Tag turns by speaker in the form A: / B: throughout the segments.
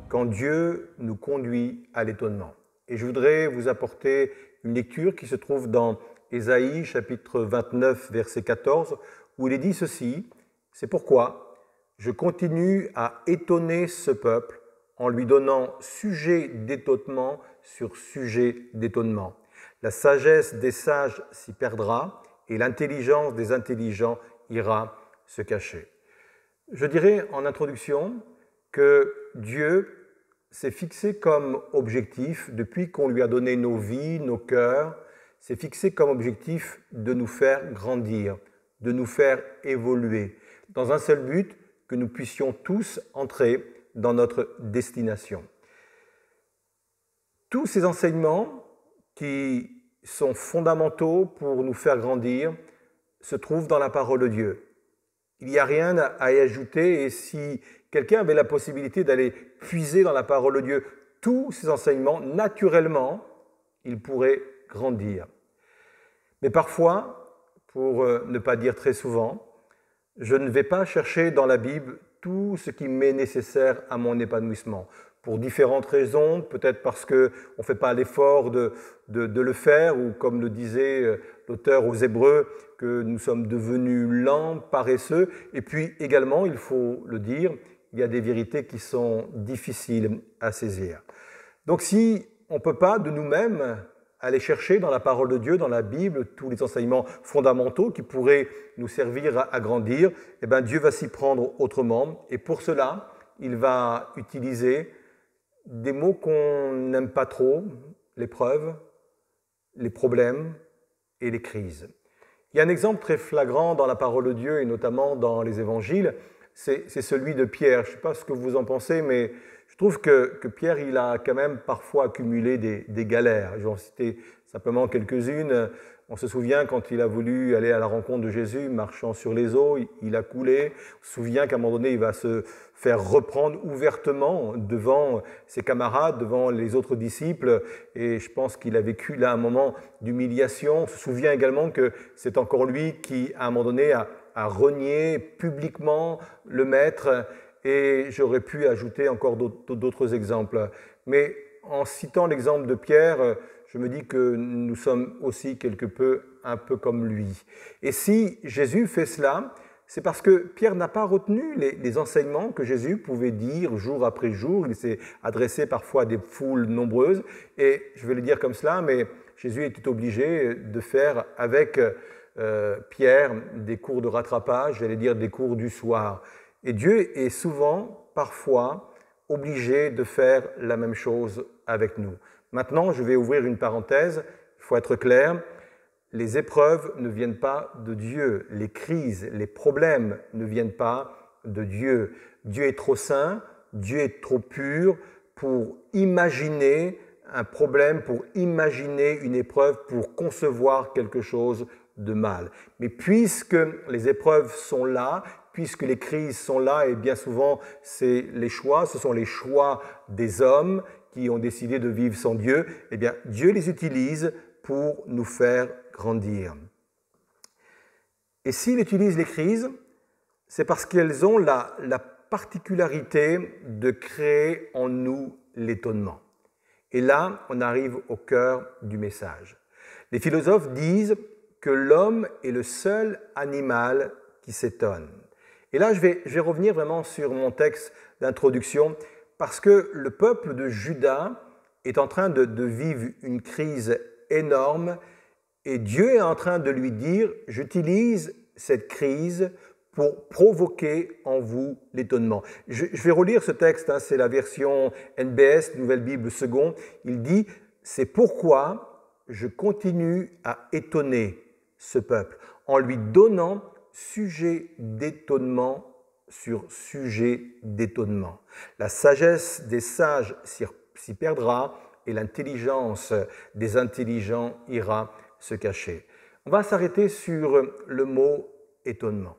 A: quand Dieu nous conduit à l'étonnement. Et je voudrais vous apporter une lecture qui se trouve dans Ésaïe, chapitre 29, verset 14, où il est dit ceci, « C'est pourquoi je continue à étonner ce peuple en lui donnant sujet d'étonnement sur sujet d'étonnement. La sagesse des sages s'y perdra et l'intelligence des intelligents ira se cacher. » Je dirais en introduction que Dieu s'est fixé comme objectif, depuis qu'on lui a donné nos vies, nos cœurs, s'est fixé comme objectif de nous faire grandir, de nous faire évoluer, dans un seul but, que nous puissions tous entrer dans notre destination. Tous ces enseignements qui sont fondamentaux pour nous faire grandir se trouvent dans la parole de Dieu. Il n'y a rien à y ajouter, et si quelqu'un avait la possibilité d'aller puiser dans la parole de Dieu tous ces enseignements, naturellement, il pourrait grandir. Mais parfois, pour ne pas dire très souvent, je ne vais pas chercher dans la Bible tout ce qui m'est nécessaire à mon épanouissement. Pour différentes raisons, peut-être parce qu'on ne fait pas l'effort de le faire, ou comme le disait l'auteur aux Hébreux, que nous sommes devenus lents, paresseux. Et puis également, il faut le dire, il y a des vérités qui sont difficiles à saisir. Donc si on ne peut pas de nous-mêmes aller chercher dans la parole de Dieu, dans la Bible, tous les enseignements fondamentaux qui pourraient nous servir à grandir, eh bien Dieu va s'y prendre autrement. Et pour cela, il va utiliser des mots qu'on n'aime pas trop, l'épreuve, les problèmes et les crises. Il y a un exemple très flagrant dans la parole de Dieu, et notamment dans les évangiles, c'est celui de Pierre. Je ne sais pas ce que vous en pensez, mais je trouve que Pierre, il a quand même parfois accumulé des galères. Je vais en citer simplement quelques-unes. On se souvient quand il a voulu aller à la rencontre de Jésus, marchant sur les eaux, il a coulé. On se souvient qu'à un moment donné, il va se faire reprendre ouvertement devant ses camarades, devant les autres disciples. Et je pense qu'il a vécu là un moment d'humiliation. On se souvient également que c'est encore lui qui, à un moment donné, a renié publiquement le Maître. Et j'aurais pu ajouter encore d'autres exemples. Mais en citant l'exemple de Pierre, je me dis que nous sommes aussi un peu comme lui. Et si Jésus fait cela, c'est parce que Pierre n'a pas retenu les enseignements que Jésus pouvait dire jour après jour. Il s'est adressé parfois à des foules nombreuses. Et je vais le dire comme cela, mais Jésus était obligé de faire avec Pierre des cours de rattrapage, j'allais dire des cours du soir. Et Dieu est souvent, parfois, obligé de faire la même chose avec nous. Maintenant, je vais ouvrir une parenthèse, il faut être clair, les épreuves ne viennent pas de Dieu, les crises, les problèmes ne viennent pas de Dieu. Dieu est trop saint, Dieu est trop pur pour imaginer un problème, pour imaginer une épreuve, pour concevoir quelque chose de mal. Mais puisque les épreuves sont là, puisque les crises sont là, et bien souvent c'est les choix, ce sont les choix des hommes qui ont décidé de vivre sans Dieu, eh bien Dieu les utilise pour nous faire grandir. Et s'il utilise les crises, c'est parce qu'elles ont la particularité de créer en nous l'étonnement. Et là, on arrive au cœur du message. Les philosophes disent que l'homme est le seul animal qui s'étonne. Et là, je vais revenir vraiment sur mon texte d'introduction, parce que le peuple de Juda est en train de vivre une crise énorme, et Dieu est en train de lui dire « J'utilise cette crise pour provoquer en vous l'étonnement ». Je vais relire ce texte, c'est la version NBS, Nouvelle Bible Second. Il dit « C'est pourquoi je continue à étonner ce peuple, en lui donnant sujet d'étonnement sur sujet d'étonnement. La sagesse des sages s'y perdra et l'intelligence des intelligents ira se cacher. » On va s'arrêter sur le mot étonnement.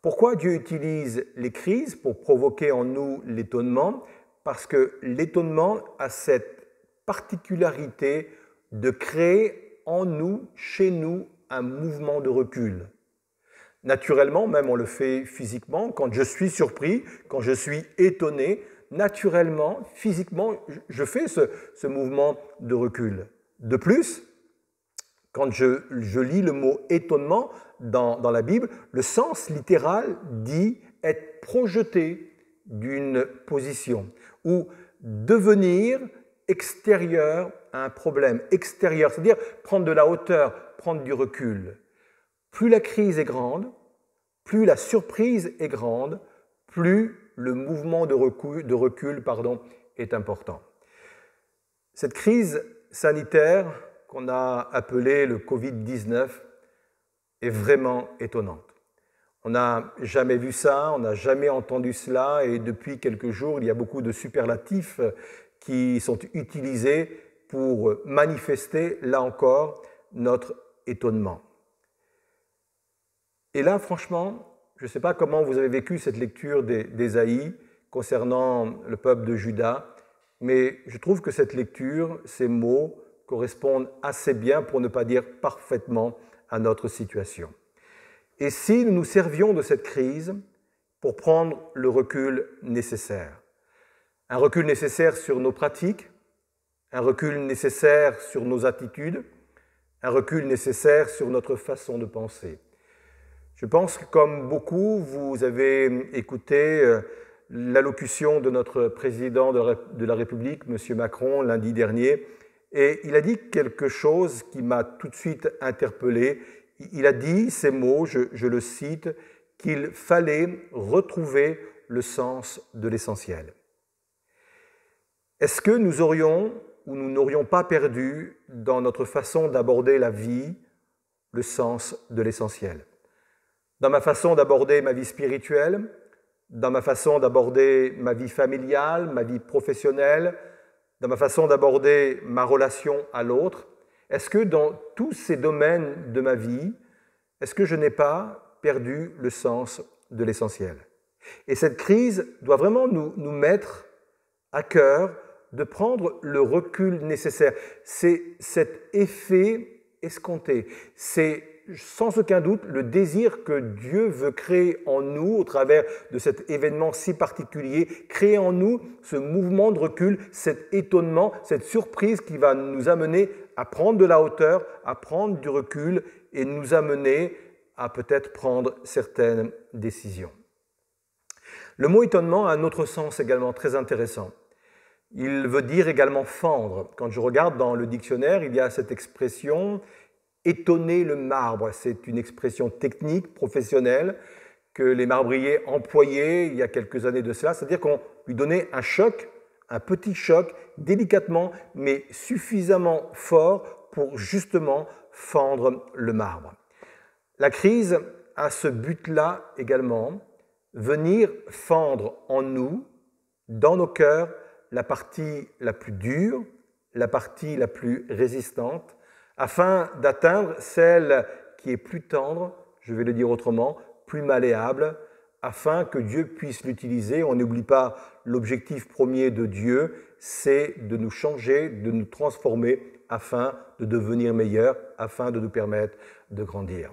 A: Pourquoi Dieu utilise les crises pour provoquer en nous l'étonnement? Parce que l'étonnement a cette particularité de créer en nous, chez nous, un mouvement de recul. Naturellement, même on le fait physiquement, quand je suis surpris, quand je suis étonné, naturellement, physiquement, je fais ce mouvement de recul. De plus, quand je lis le mot étonnement dans la Bible, le sens littéral dit être projeté d'une position ou devenir extérieur à un problème, extérieur, c'est-à-dire prendre de la hauteur, prendre du recul. Plus la crise est grande, plus la surprise est grande, plus le mouvement de recul est important. Cette crise sanitaire qu'on a appelée le Covid-19 est vraiment étonnante. On n'a jamais vu ça, on n'a jamais entendu cela, et depuis quelques jours, il y a beaucoup de superlatifs qui sont utilisés pour manifester, là encore, notre étonnement. Et là, franchement, je ne sais pas comment vous avez vécu cette lecture d'Ésaïe concernant le peuple de Juda, mais je trouve que cette lecture, ces mots, correspondent assez bien, pour ne pas dire parfaitement, à notre situation. Et si nous nous servions de cette crise pour prendre le recul nécessaire, un recul nécessaire sur nos pratiques, un recul nécessaire sur nos attitudes, un recul nécessaire sur notre façon de penser. Je pense que comme beaucoup, vous avez écouté l'allocution de notre président de la République, M. Macron, lundi dernier, et il a dit quelque chose qui m'a tout de suite interpellé. Il a dit ces mots, je le cite, qu'il fallait retrouver le sens de l'essentiel. Est-ce que nous aurions ou nous n'aurions pas perdu dans notre façon d'aborder la vie le sens de l'essentiel? Dans ma façon d'aborder ma vie spirituelle, dans ma façon d'aborder ma vie familiale, ma vie professionnelle, dans ma façon d'aborder ma relation à l'autre, est-ce que dans tous ces domaines de ma vie, est-ce que je n'ai pas perdu le sens de l'essentiel? Et cette crise doit vraiment nous mettre à cœur de prendre le recul nécessaire. C'est cet effet escompté. C'est sans aucun doute le désir que Dieu veut créer en nous au travers de cet événement si particulier, créer en nous ce mouvement de recul, cet étonnement, cette surprise qui va nous amener à prendre de la hauteur, à prendre du recul et nous amener à peut-être prendre certaines décisions. Le mot étonnement a un autre sens également très intéressant. Il veut dire également fendre. Quand je regarde dans le dictionnaire, il y a cette expression étonner le marbre. C'est une expression technique, professionnelle, que les marbriers employaient il y a quelques années de cela, c'est-à-dire qu'on lui donnait un choc, un petit choc, délicatement, mais suffisamment fort pour justement fendre le marbre. La crise a ce but-là également, venir fendre en nous, dans nos cœurs, la partie la plus dure, la partie la plus résistante, afin d'atteindre celle qui est plus tendre, je vais le dire autrement, plus malléable, afin que Dieu puisse l'utiliser. On n'oublie pas l'objectif premier de Dieu, c'est de nous changer, de nous transformer, afin de devenir meilleurs, afin de nous permettre de grandir.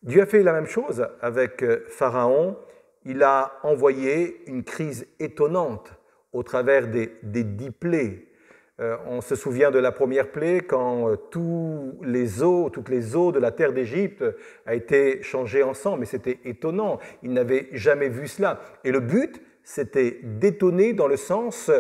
A: Dieu a fait la même chose avec Pharaon. Il a envoyé une crise étonnante au travers des 10 plaies. On se souvient de la première plaie quand toutes les eaux de la terre d'Égypte a été changées en sang, mais c'était étonnant, ils n'avaient jamais vu cela. Et le but, c'était d'étonner dans le sens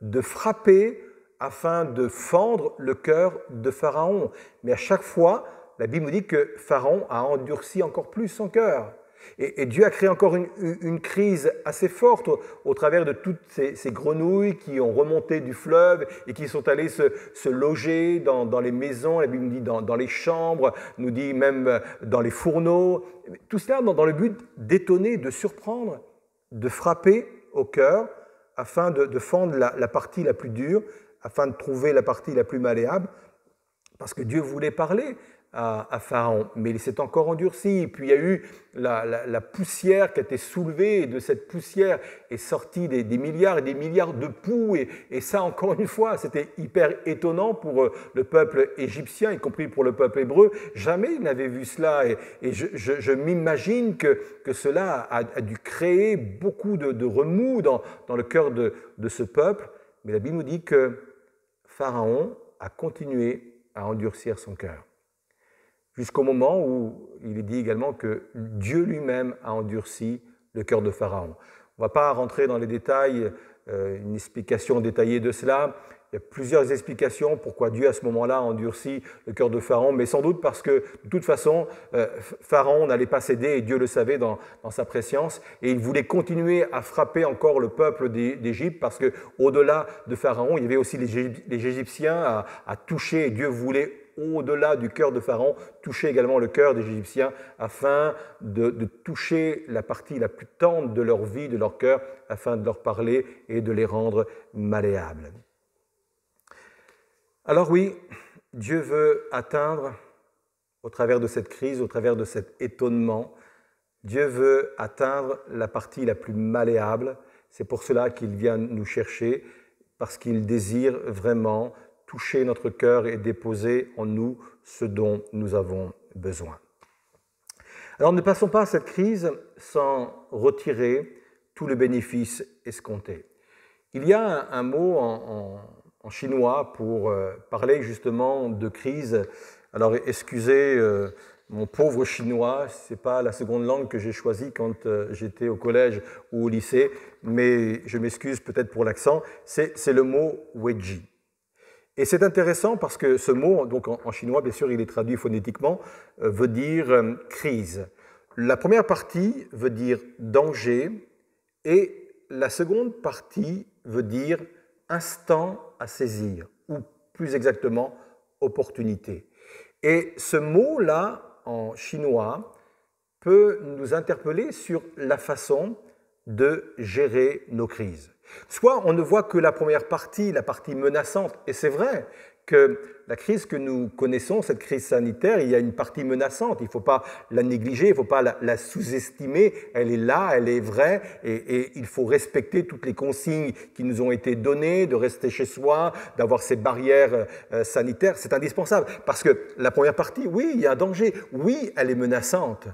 A: de frapper afin de fendre le cœur de Pharaon. Mais à chaque fois, la Bible nous dit que Pharaon a endurci encore plus son cœur. Et Dieu a créé encore une crise assez forte au travers de toutes ces grenouilles qui ont remonté du fleuve et qui sont allées se loger dans les maisons, la Bible nous dit dans les chambres, nous dit même dans les fourneaux. Tout cela dans le but d'étonner, de surprendre, de frapper au cœur afin de fendre la partie la plus dure, afin de trouver la partie la plus malléable, parce que Dieu voulait parler à Pharaon, mais il s'est encore endurci. Puis il y a eu la poussière qui a été soulevée, et de cette poussière est sorti des milliards et des milliards de poux, et ça, encore une fois, c'était hyper étonnant pour le peuple égyptien, y compris pour le peuple hébreu. Jamais ils n'avaient vu cela, et je m'imagine que cela a dû créer beaucoup de remous dans le cœur de ce peuple, mais la Bible nous dit que Pharaon a continué à endurcir son cœur. Jusqu'au moment où il est dit également que Dieu lui-même a endurci le cœur de Pharaon. On ne va pas rentrer dans les détails, une explication détaillée de cela. Il y a plusieurs explications pourquoi Dieu à ce moment-là a endurci le cœur de Pharaon, mais sans doute parce que de toute façon, Pharaon n'allait pas céder, et Dieu le savait dans sa prescience, et il voulait continuer à frapper encore le peuple d'Égypte, parce qu'au-delà de Pharaon, il y avait aussi les Égyptiens à toucher, et Dieu voulait, au-delà du cœur de Pharaon, toucher également le cœur des Égyptiens afin de toucher la partie la plus tendre de leur vie, de leur cœur, afin de leur parler et de les rendre malléables. Alors oui, Dieu veut atteindre, au travers de cette crise, au travers de cet étonnement, Dieu veut atteindre la partie la plus malléable. C'est pour cela qu'il vient nous chercher, parce qu'il désire vraiment toucher notre cœur et déposer en nous ce dont nous avons besoin. Alors ne passons pas à cette crise sans retirer tout le bénéfice escompté. Il y a un mot en chinois pour parler justement de crise. Alors excusez mon pauvre chinois, ce n'est pas la seconde langue que j'ai choisie quand j'étais au collège ou au lycée, mais je m'excuse peut-être pour l'accent, c'est le mot weiji. Et c'est intéressant parce que ce mot, donc en chinois, bien sûr, il est traduit phonétiquement, veut dire crise. La première partie veut dire danger et la seconde partie veut dire instant à saisir, ou plus exactement, opportunité. Et ce mot-là, en chinois, peut nous interpeller sur la façon de gérer nos crises. Soit on ne voit que la première partie, la partie menaçante, et c'est vrai que la crise que nous connaissons, cette crise sanitaire, il y a une partie menaçante, il ne faut pas la négliger, il ne faut pas la sous-estimer, elle est là, elle est vraie, et il faut respecter toutes les consignes qui nous ont été données, de rester chez soi, d'avoir ces barrières sanitaires, c'est indispensable, parce que la première partie, oui, il y a un danger, oui, elle est menaçante.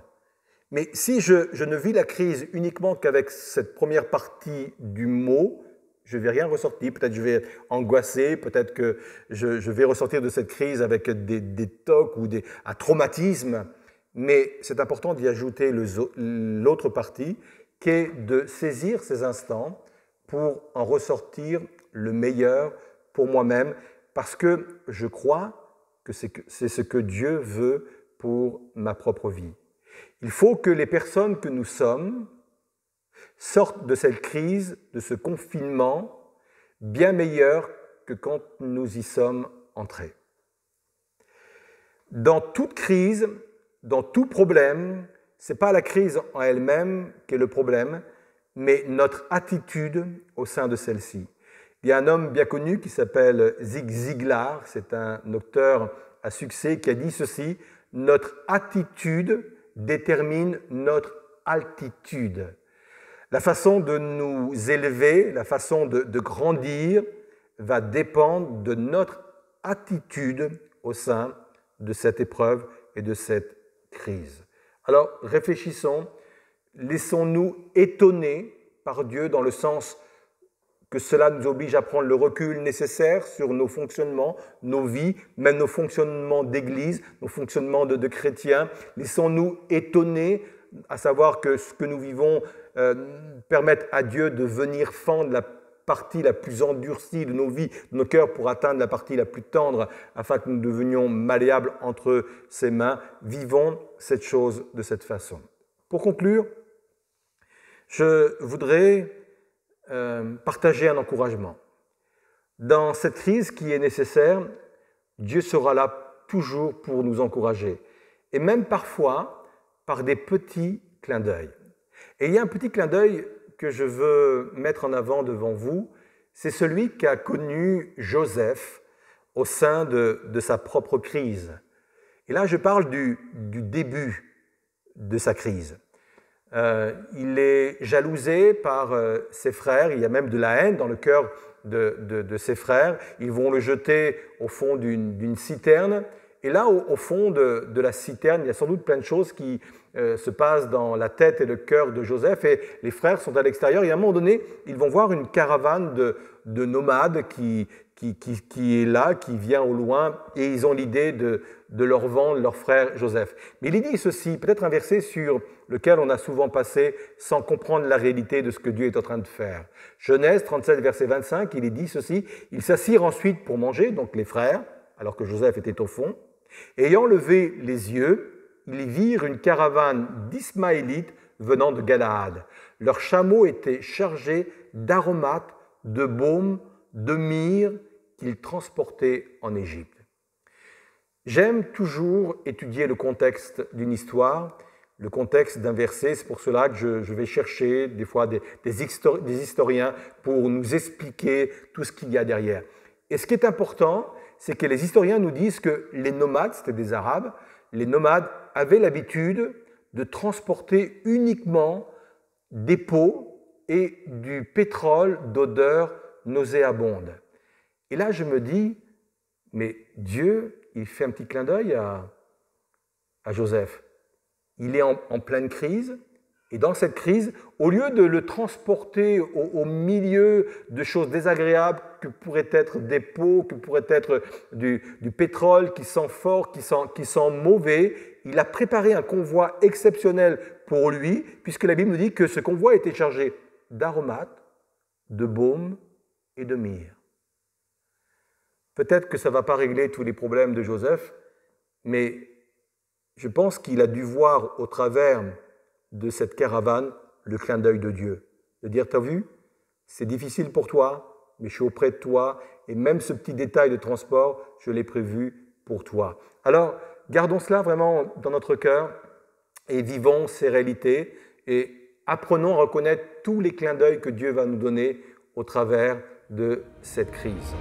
A: Mais si je ne vis la crise uniquement qu'avec cette première partie du mot, je ne vais rien ressortir. Peut-être que je vais angoisser, peut-être que je vais ressortir de cette crise avec des tocs ou un traumatisme. Mais c'est important d'y ajouter l'autre partie, qui est de saisir ces instants pour en ressortir le meilleur pour moi-même, parce que je crois que c'est ce que Dieu veut pour ma propre vie. Il faut que les personnes que nous sommes sortent de cette crise, de ce confinement, bien meilleures que quand nous y sommes entrés. Dans toute crise, dans tout problème, ce n'est pas la crise en elle-même qui est le problème, mais notre attitude au sein de celle-ci. Il y a un homme bien connu qui s'appelle Zig Ziglar, c'est un auteur à succès qui a dit ceci: « Notre attitude détermine notre altitude. » La façon de nous élever, la façon de grandir va dépendre de notre attitude au sein de cette épreuve et de cette crise. Alors réfléchissons, laissons-nous étonner par Dieu dans le sens que cela nous oblige à prendre le recul nécessaire sur nos fonctionnements, nos vies, même nos fonctionnements d'église, nos fonctionnements de chrétiens. Laissons-nous étonner, à savoir que ce que nous vivons permette à Dieu de venir fendre la partie la plus endurcie de nos vies, de nos cœurs, pour atteindre la partie la plus tendre, afin que nous devenions malléables entre ses mains. Vivons cette chose de cette façon. Pour conclure, je voudrais partager un encouragement. Dans cette crise qui est nécessaire, Dieu sera là toujours pour nous encourager, et même parfois par des petits clins d'œil. Et il y a un petit clin d'œil que je veux mettre en avant devant vous, c'est celui qu'a connu Joseph au sein de sa propre crise. Et là, je parle du début de sa crise. Il est jalousé par ses frères, il y a même de la haine dans le cœur de ses frères. Ils vont le jeter au fond d'une citerne. Et là, au fond de la citerne, il y a sans doute plein de choses qui se passent dans la tête et le cœur de Joseph. Et les frères sont à l'extérieur. Et à un moment donné, ils vont voir une caravane de nomades qui est là, qui vient au loin. Et ils ont l'idée de leur vendre leur frère Joseph. Mais il est dit ceci, peut-être un verset sur lequel on a souvent passé sans comprendre la réalité de ce que Dieu est en train de faire. Genèse 37, verset 25, il est dit ceci, « Ils s'assirent ensuite pour manger, donc les frères, alors que Joseph était au fond. Ayant levé les yeux, ils virent une caravane d'Ismaélites venant de Galaad. Leurs chameaux étaient chargés d'aromates, de baumes, de myrrhe qu'ils transportaient en Égypte. » J'aime toujours étudier le contexte d'une histoire, le contexte d'un verset. C'est pour cela que je vais chercher des fois des historiens pour nous expliquer tout ce qu'il y a derrière. Et ce qui est important, c'est que les historiens nous disent que les nomades, c'était des Arabes, les nomades avaient l'habitude de transporter uniquement des pots et du pétrole d'odeur nauséabonde. Et là, je me dis, mais Dieu, il fait un petit clin d'œil à Joseph. Il est en pleine crise, et dans cette crise, au lieu de le transporter au milieu de choses désagréables que pourraient être des pots, que pourrait être du pétrole qui sent fort, qui sent mauvais, il a préparé un convoi exceptionnel pour lui, puisque la Bible nous dit que ce convoi était chargé d'aromates, de baumes et de myrrhe. Peut-être que ça ne va pas régler tous les problèmes de Joseph, mais je pense qu'il a dû voir au travers de cette caravane le clin d'œil de Dieu. De dire, t'as vu, c'est difficile pour toi, mais je suis auprès de toi, et même ce petit détail de transport, je l'ai prévu pour toi. Alors, gardons cela vraiment dans notre cœur, et vivons ces réalités, et apprenons à reconnaître tous les clins d'œil que Dieu va nous donner au travers de cette crise.